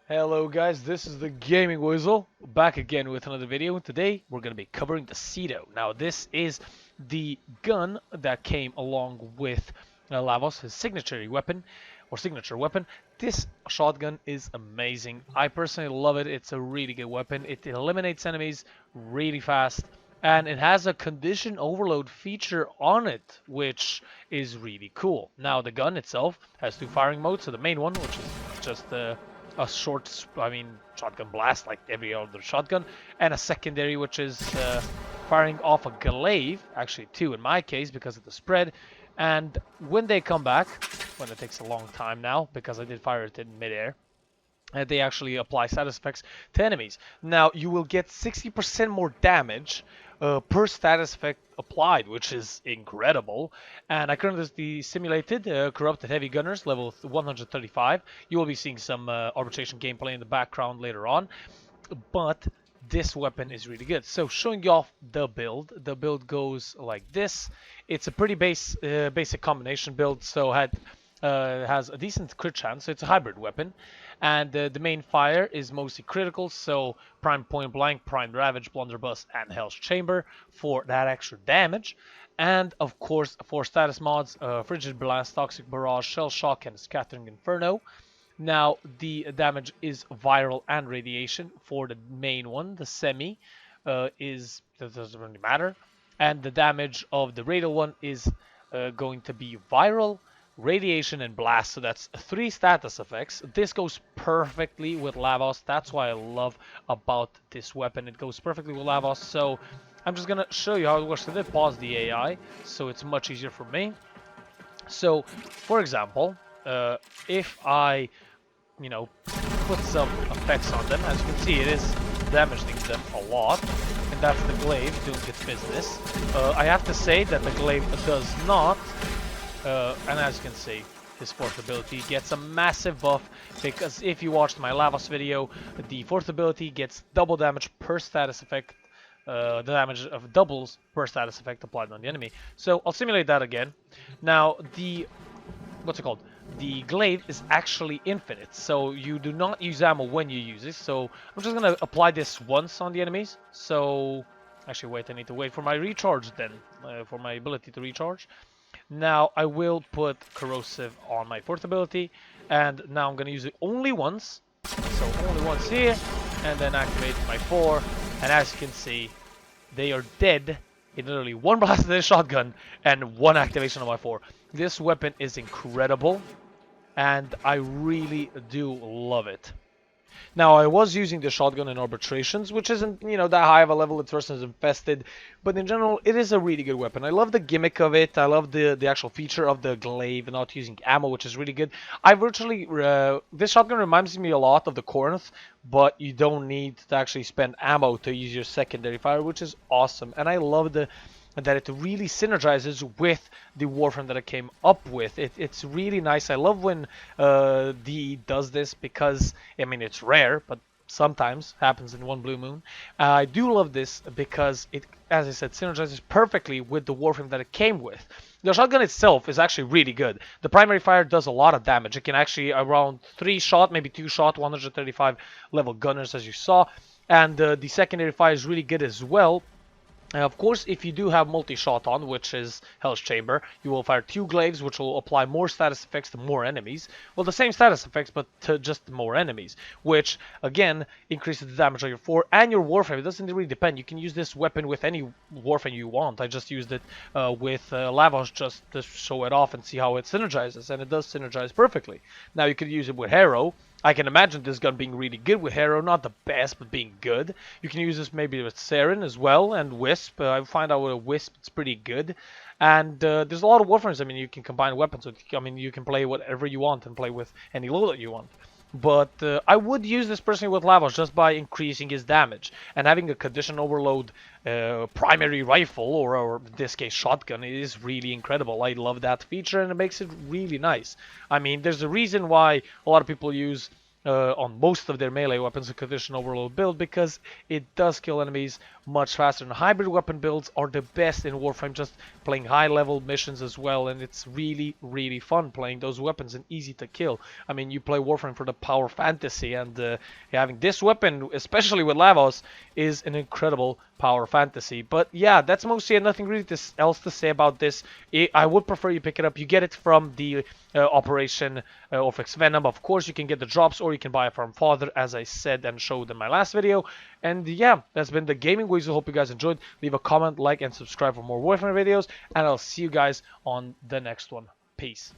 Hello guys, this is the Gaming Weasel, back again with another video. Today we're going to be covering the Cedo. Now this is the gun that came along with Lavos, his signature weapon. This shotgun is amazing. I personally love it. It's a really good weapon. It eliminates enemies really fast. And it has a condition overload feature on it, which is really cool. Now the gun itself has two firing modes. So the main one, which is just a short, shotgun blast like every other shotgun, and a secondary, which is firing off a glaive, actually two in my case because of the spread. And when they come back, when it takes a long time now, because I did fire it in midair, they actually apply status effects to enemies. Now you will get 60% more damage per status effect applied, which is incredible. And I currently simulated corrupted heavy gunners level 135. You will be seeing some arbitration gameplay in the background later on, but this weapon is really good. So showing you off the build. The build goes like this. It's a pretty basic combination build, so has a decent crit chance, so it's a hybrid weapon. And the main fire is mostly critical, so prime point blank, prime ravage, blunderbuss, and hell's chamber for that extra damage. And of course, for status mods, frigid blast, toxic barrage, shell shock, and scattering inferno. Now the damage is viral and radiation for the main one. The semi that doesn't really matter, and the damage of the radial one is going to be viral, radiation, and blast. So that's three status effects. This goes perfectly with Lavos. That's why I love about this weapon. It goes perfectly with Lavos. So I'm just gonna show you how it works. I did pause the AI, so it's much easier for me. So, for example, if I, put some effects on them, as you can see, it is damaging them a lot. And that's the glaive doing its business. I have to say that the glaive does not. And as you can see, his fourth ability gets a massive buff, because if you watched my Lavos video, the fourth ability gets double damage per status effect. The damage of doubles per status effect applied on the enemy. So I'll simulate that again. Now what's it called? The glaive is actually infinite, so you do not use ammo when you use it. So I'm just gonna apply this once on the enemies. So actually, wait, I need to wait for my recharge then, for my ability to recharge. Now I will put corrosive on my fourth ability, and now I'm gonna use it only once. So only once here, and then activate my 4. And as you can see, they are dead in literally one blast of this shotgun and one activation of my 4. This weapon is incredible, and I really do love it. Now, I was using the shotgun in arbitrations, which isn't, that high of a level. Its version is infested, but in general, it is a really good weapon. I love the gimmick of it. I love the actual feature of the glaive, not using ammo, which is really good. This shotgun reminds me a lot of the Corinth, but you don't need to actually spend ammo to use your secondary fire, which is awesome. And I love that it really synergizes with the Warframe that I came up with. It's really nice. I love when DE does this, because, it's rare, but sometimes happens in one blue moon. I do love this because it, as I said, synergizes perfectly with the Warframe that it came with. The shotgun itself is actually really good. The primary fire does a lot of damage. It can actually around 3 shot, maybe 2 shot, 135 level gunners, as you saw. And the secondary fire is really good as well. Of course, if you do have multi-shot on, which is Hell's Chamber, you will fire 2 glaives, which will apply more status effects to more enemies. Well, the same status effects, but to just more enemies, which, again, increases the damage on your 4 and your Warframe. It doesn't really depend. You can use this weapon with any Warframe you want. I just used it with Lavos just to show it off and see how it synergizes, and it does synergize perfectly. Now, you could use it with Harrow. I can imagine this gun being really good with Harrow, not the best, but being good. You can use this maybe with Saren as well, and Wisp. I find out with a Wisp it's pretty good. And there's a lot of Warframes. You can combine weapons with. You can play whatever you want and play with any load that you want. But I would use this personally with Lavos just by increasing his damage. And having a condition overload primary rifle, or in this case shotgun, is really incredible. I love that feature, and it makes it really nice. There's a reason why a lot of people use on most of their melee weapons, a conditional overload build, because it does kill enemies much faster. And hybrid weapon builds are the best in Warframe, just playing high level missions as well, and it's really fun playing those weapons and easy to kill. I mean, you play Warframe for the power fantasy, and having this weapon, especially with Lavos, is an incredible power fantasy. But yeah, that's mostly it. Nothing really else to say about this. I would prefer you pick it up. You get it from the Operation Orphex Venom. Of course, you can get the drops, or you can buy it from Father, as I said and showed in my last video. And yeah, that's been the Gaming Weasel. Hope you guys enjoyed. Leave a comment, like, and subscribe for more Warframe videos, and I'll see you guys on the next one. Peace.